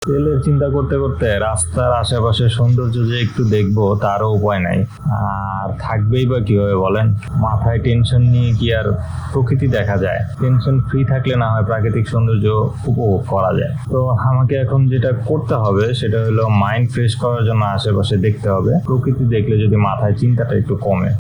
তেলের চিন্তা করতে করতে রাস্তার আশেপাশে সৌন্দর্য যে একটু দেখবো তারও উপায় নাই। আর থাকবেই বা কিভাবে বলেন? মাথায় টেনশন নিয়ে কি আর প্রকৃতি দেখা যায়? টেনশন ফ্রি থাকলে না হয় প্রাকৃতিক সৌন্দর্য উপভোগ করা যায়। তো আমাকে এখন যেটা করতে হবে সেটা হলো মাইন্ড ফ্রেশ করার জন্য আশেপাশে দেখতে হবে। প্রকৃতি দেখলে যদি মাথায় চিন্তাটা একটু কমে,